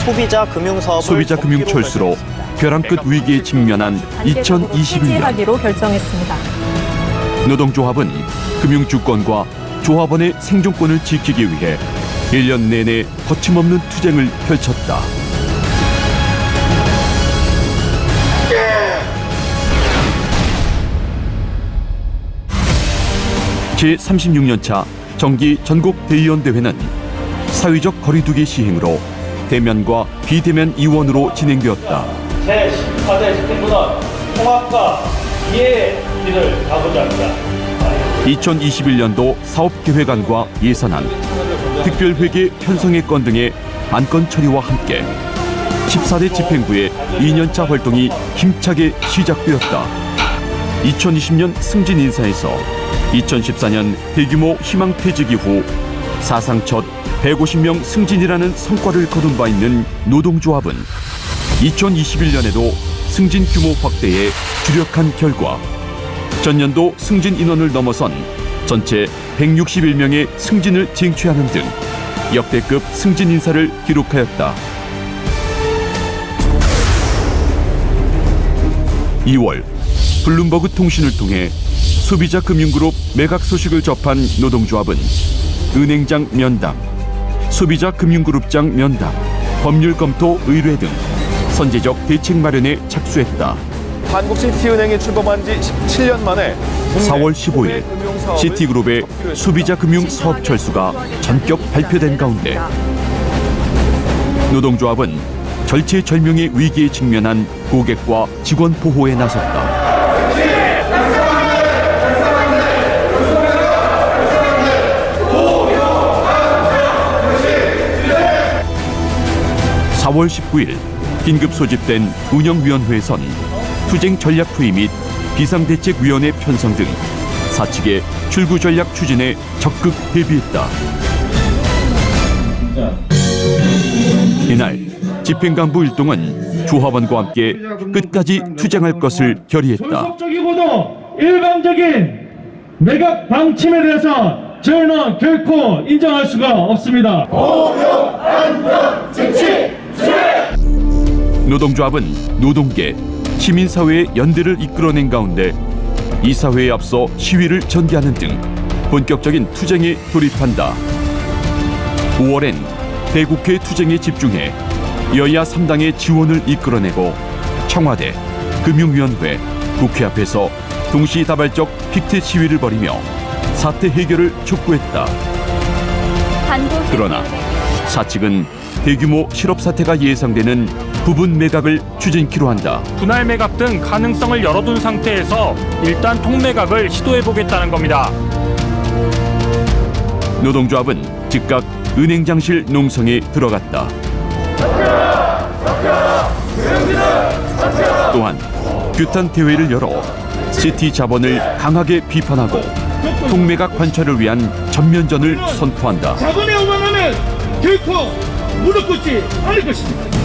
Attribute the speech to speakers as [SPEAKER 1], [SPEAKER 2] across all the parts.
[SPEAKER 1] 소비자 금융 철수로 벼랑 끝 위기에 직면한 2021년.
[SPEAKER 2] 하기로 결정했습니다.
[SPEAKER 1] 노동조합은 금융주권과 조합원의 생존권을 지키기 위해 1년 내내 거침없는 투쟁을 펼쳤다. 제36년차 정기 전국 대의원 대회는 사회적 거리두기 시행으로 대면과 비대면 이원으로 진행되었다.
[SPEAKER 3] 제14대 집행보다 통합과 이해의 길을 가고자 합니다.
[SPEAKER 1] 2021년도 사업계획안과 예산안, 특별회계 편성의 건 등의 안건 처리와 함께 14대 집행부의 2년차 활동이 힘차게 시작되었다. 2020년 승진 인사에서 2014년 대규모 희망퇴직 이후 사상 첫 150명 승진이라는 성과를 거둔 바 있는 노동조합은 2021년에도 승진 규모 확대에 주력한 결과 전년도 승진 인원을 넘어선 전체 161명의 승진을 쟁취하는 등 역대급 승진 인사를 기록하였다. 2월 블룸버그 통신을 통해 소비자 금융그룹 매각 소식을 접한 노동조합은 은행장 면담, 소비자 금융그룹장 면담, 법률 검토 의뢰 등 선제적 대책 마련에 착수했다.
[SPEAKER 4] 한국시티은행이 출범한 지 17년 만에
[SPEAKER 1] 4월 15일 시티그룹의 소비자 금융 사업 철수가 전격 발표된 가운데 노동조합은 절체절명의 위기에 직면한 고객과 직원 보호에 나섰다. 4월 19일 긴급 소집된 운영위원회에선 투쟁 전략회의 및 비상대책위원회 편성 등 사측의 출구 전략 추진에 적극 대비했다. 이날 집행간부 일동은 조합원과 함께 끝까지 투쟁할 것을 결의했다.
[SPEAKER 3] 전속적이고도 일방적인 매각 방침에 대해서 저희는 결코 인정할 수가 없습니다. 공영, 안전, 정치,
[SPEAKER 1] 노동조합은 노동계, 시민사회의 연대를 이끌어낸 가운데 이 사회에 앞서 시위를 전개하는 등 본격적인 투쟁에 돌입한다. 5월엔 대국회 투쟁에 집중해 여야 3당의 지원을 이끌어내고 청와대, 금융위원회, 국회 앞에서 동시다발적 픽켓 시위를 벌이며 사태 해결을 촉구했다. 그러나 사측은 대규모 실업 사태가 예상되는 부분 매각을 추진키로 한다.
[SPEAKER 5] 분할 매각 등 가능성을 열어둔 상태에서 일단 통매각을 시도해보겠다는 겁니다.
[SPEAKER 1] 노동조합은 즉각 은행장실 농성에 들어갔다. 또한 규탄 대회를 열어 시티 자본을 강하게 비판하고 통매각 관철을 위한 전면전을 선포한다.
[SPEAKER 3] 자본의 오만함은 결코 무릎 꿇지 않을 것입니다.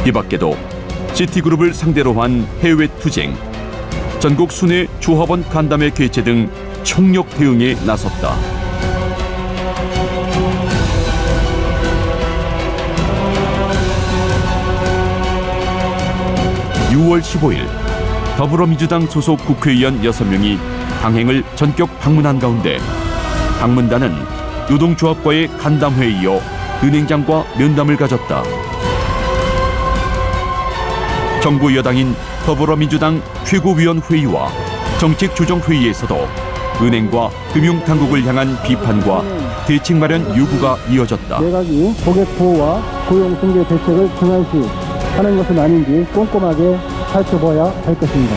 [SPEAKER 1] 이 밖에도 시티그룹을 상대로 한 해외 투쟁, 전국 순회 조합원 간담회 개최 등 총력 대응에 나섰다. (6월 15일) 더불어민주당 소속 국회의원 6명이 당행을 전격 방문한 가운데 방문단은 노동조합과의 간담회에 이어 은행장과 면담을 가졌다. 정부 여당인 더불어민주당 최고위원회의와 정책조정회의에서도 은행과 금융당국을 향한 비판과 대책 마련 요구가 이어졌다.
[SPEAKER 6] 매각이 고객 보호와 고용 승계 대책을 등한시 하는 것은 아닌지 꼼꼼하게 살펴봐야 할 것입니다.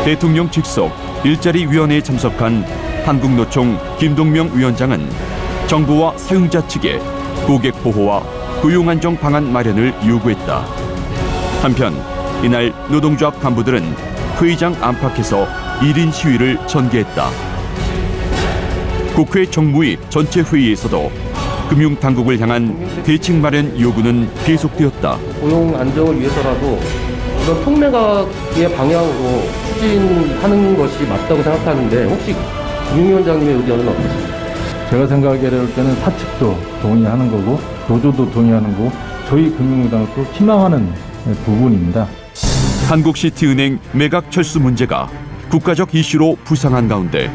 [SPEAKER 1] 대통령 직속 일자리위원회에 참석한 한국노총 김동명 위원장은 정부와 사용자 측에 고객 보호와 고용 안정 방안 마련을 요구했다. 한편 이날 노동조합 간부들은 회의장 안팎에서 1인 시위를 전개했다. 국회 정무위 전체 회의에서도 금융당국을 향한 대책 마련 요구는 계속되었다.
[SPEAKER 7] 고용 안정을 위해서라도 이런 통매각의 방향으로 추진하는 것이 맞다고 생각하는데 혹시 금융위원장님의 의견은 어떠십니까?
[SPEAKER 2] 제가 생각할 때는 사측도 동의하는 거고 노조도 동의하는 거고 저희 금융노동도 희망하는 부분입니다.
[SPEAKER 1] 한국시티은행 매각 철수 문제가 국가적 이슈로 부상한 가운데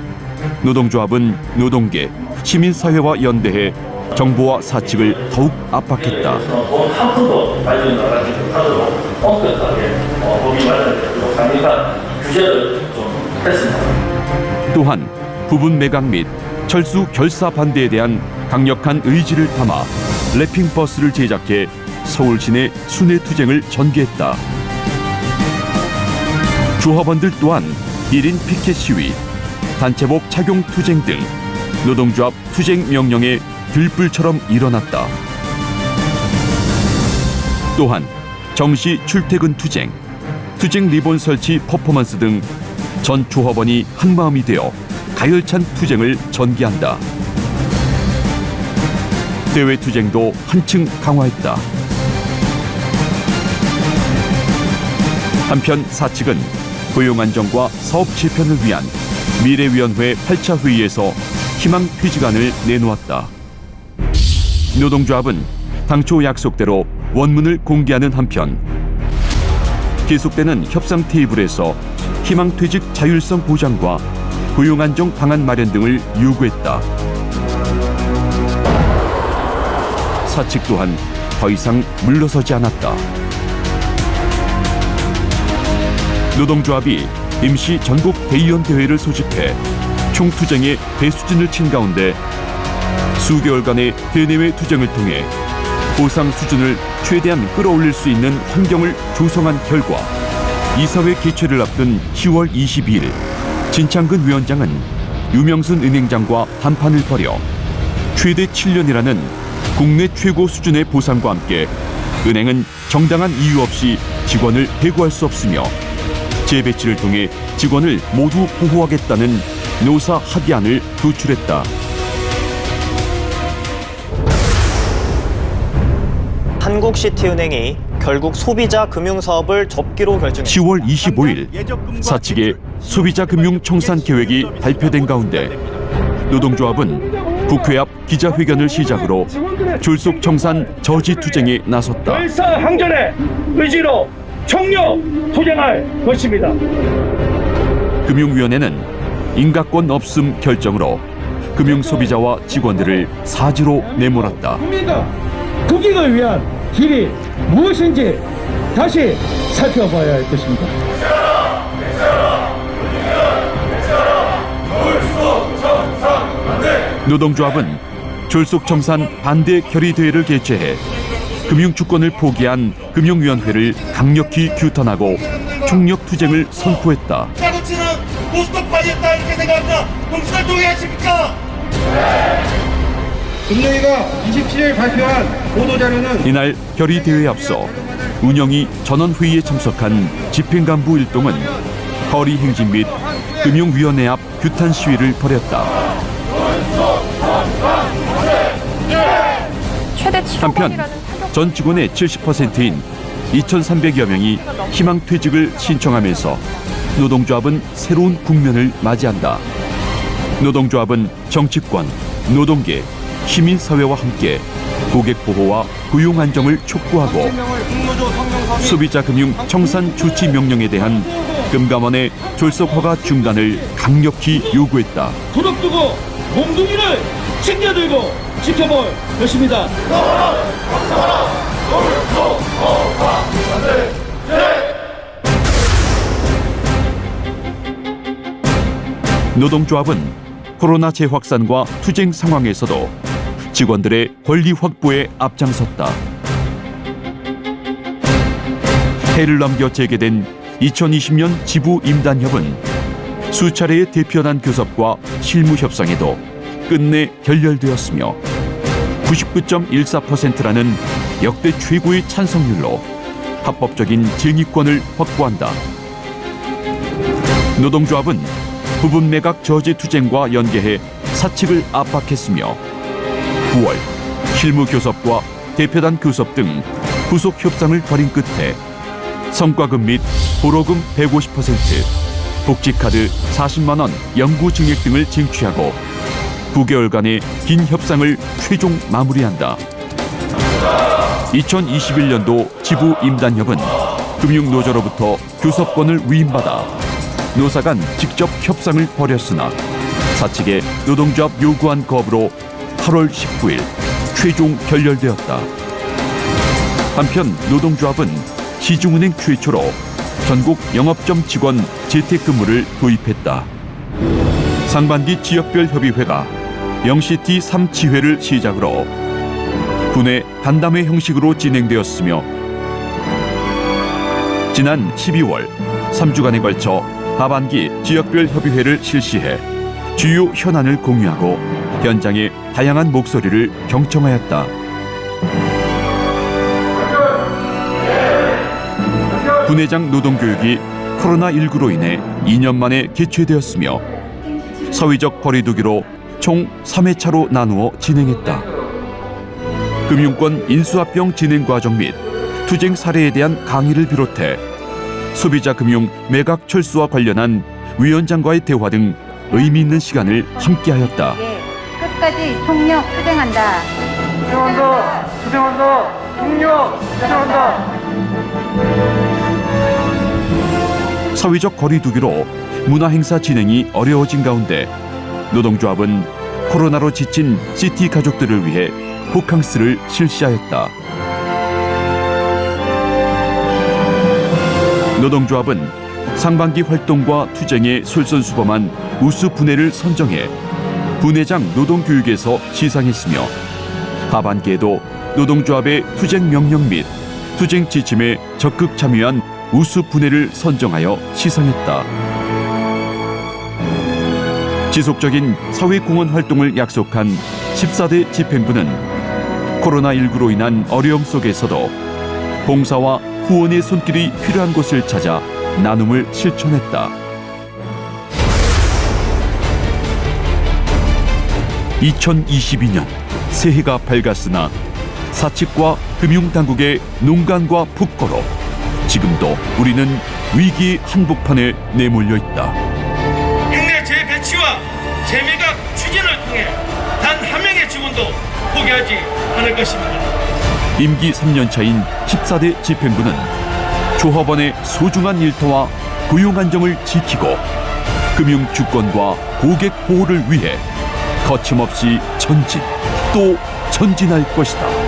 [SPEAKER 1] 노동조합은 노동계, 시민사회와 연대해 정부와 사측을 더욱 압박했다.
[SPEAKER 3] 돈 한 푼도 발견나가지 못하도록 엄격하게 법이 마련되도록 강력한 규제를 좀 했습니다.
[SPEAKER 1] 또한 부분 매각 및 철수 결사 반대에 대한 강력한 의지를 담아 랩핑버스를 제작해 서울 시내 순회 투쟁을 전개했다. 조합원들 또한 1인 피켓 시위, 단체복 착용 투쟁 등 노동조합 투쟁 명령에 들불처럼 일어났다. 또한 정시 출퇴근 투쟁, 투쟁 리본 설치 퍼포먼스 등 전 조합원이 한마음이 되어 가열찬 투쟁을 전개한다. 대외 투쟁도 한층 강화했다. 한편 사측은 고용 안정과 사업 재편을 위한 미래위원회 8차 회의에서 희망 퇴직안을 내놓았다. 노동조합은 당초 약속대로 원문을 공개하는 한편 계속되는 협상 테이블에서 희망퇴직 자율성 보장과 고용 안정 방안 마련 등을 요구했다. 사측 또한 더 이상 물러서지 않았다. 노동조합이 임시 전국 대의원 대회를 소집해 총투쟁의 대수진을 친 가운데 수개월간의 대내외 투쟁을 통해 보상 수준을 최대한 끌어올릴 수 있는 환경을 조성한 결과 이사회 개최를 앞둔 10월 22일 진창근 위원장은 유명순 은행장과 담판을 벌여 최대 7년이라는 국내 최고 수준의 보상과 함께 은행은 정당한 이유 없이 직원을 해고할 수 없으며 재배치를 통해 직원을 모두 보호하겠다는 노사 합의안을 도출했다.
[SPEAKER 8] 한국시티은행이 결국 소비자 금융사업을 접기로 결정했습니다.
[SPEAKER 1] 10월 25일 사측의 소비자 금융 청산 계획이 발표된 가운데 노동조합은 국회 앞 기자회견을 시작으로 졸속 청산 저지 투쟁에 나섰다.
[SPEAKER 3] 열사항전의 의지로 총력 투쟁할 것입니다.
[SPEAKER 1] 금융위원회는 인가권 없음 결정으로 금융소비자와 직원들을 사지로 내몰았다.
[SPEAKER 3] 국민과 국익을 위한 길이 무엇인지 다시 살펴봐야 할 것입니다.
[SPEAKER 1] 노동조합은 졸속청산 반대 결의대회를 개최해 금융주권을 포기한 금융위원회를 강력히 규탄하고 총력 투쟁을 선포했다.
[SPEAKER 9] 자국지는 고스톱 파이했다 이렇게 생각합니다. 동시를 동의하십니까?
[SPEAKER 10] 금융위가 27일 발표한 보도자료는
[SPEAKER 1] 이날 결의대회에 앞서 운영위 전원회의에 참석한 집행간부 일동은 거리 행진 및 금융위원회 앞 규탄 시위를 벌였다. 한편 전 직원의 70%인 2,300여 명이 희망퇴직을 신청하면서 노동조합은 새로운 국면을 맞이한다. 노동조합은 정치권, 노동계, 시민사회와 함께 고객 보호와 고용 안정을 촉구하고 소비자 금융 청산 조치 명령에 대한 금감원의 졸속 허가 중단을 강력히 요구했다.
[SPEAKER 3] 도덕 두고 몽둥이를 챙겨들고 지켜볼 것입니다.
[SPEAKER 1] 노동조합은 코로나 재확산과 투쟁 상황에서도 직원들의 권리 확보에 앞장섰다. 해를 넘겨 재개된 2020년 지부 임단협은 수차례의 대표단 교섭과 실무 협상에도 끝내 결렬되었으며 99.14%라는 역대 최고의 찬성률로 합법적인 쟁의권을 확보한다. 노동조합은 부분 매각 저지 투쟁과 연계해 사측을 압박했으며 9월 실무 교섭과 대표단 교섭 등 후속 협상을 벌인 끝에 성과금 및 보로금 150%, 복지카드 40만 원 영구 증액 등을 쟁취하고 9개월간의 긴 협상을 최종 마무리한다. 2021년도 지부 임단협은 금융노조로부터 교섭권을 위임받아 노사 간 직접 협상을 벌였으나 사측의 노동조합 요구안 거부로 8월 19일 최종 결렬되었다. 한편 노동조합은 시중은행 최초로 전국 영업점 직원 재택근무를 도입했다. 상반기 지역별 협의회가 영시티 3치회를 시작으로 분회 간담회 형식으로 진행되었으며 지난 12월 3주간에 걸쳐 하반기 지역별 협의회를 실시해 주요 현안을 공유하고 현장의 다양한 목소리를 경청하였다. 분회장 노동교육이 코로나19로 인해 2년 만에 개최되었으며 사회적 거리두기로 총 3회차로 나누어 진행했다. 금융권 인수합병 진행 과정 및 투쟁 사례에 대한 강의를 비롯해 소비자 금융 매각 철수와 관련한 위원장과의 대화 등 의미 있는 시간을 함께하였다.
[SPEAKER 11] 끝까지 총력 투쟁한다.
[SPEAKER 10] 투쟁한다. 투쟁한다. 총력 투쟁한다.
[SPEAKER 1] 사회적 거리두기로 문화행사 진행이 어려워진 가운데 노동조합은 코로나로 지친 시티 가족들을 위해 호캉스를 실시하였다. 노동조합은 상반기 활동과 투쟁에 솔선수범한 우수 분회를 선정해 분회장 노동교육에서 시상했으며 하반기에도 노동조합의 투쟁 명령 및 투쟁 지침에 적극 참여한 우수 분회를 선정하여 시상했다. 지속적인 사회공헌 활동을 약속한 14대 집행부는 코로나19로 인한 어려움 속에서도 봉사와 후원의 손길이 필요한 곳을 찾아 나눔을 실천했다. 2022년 새해가 밝았으나 사측과 금융당국의 농간과 폭거로 지금도 우리는 위기의 한복판에 내몰려 있다.
[SPEAKER 9] 인내 재배치와 재매각 추진을 통해 단 한 명의 직원도 포기하지 않을 것입니다.
[SPEAKER 1] 임기 3년차인 14대 집행부는 조합원의 소중한 일터와 고용 안정을 지키고 금융 주권과 고객 보호를 위해 거침없이 전진 또 전진할 것이다.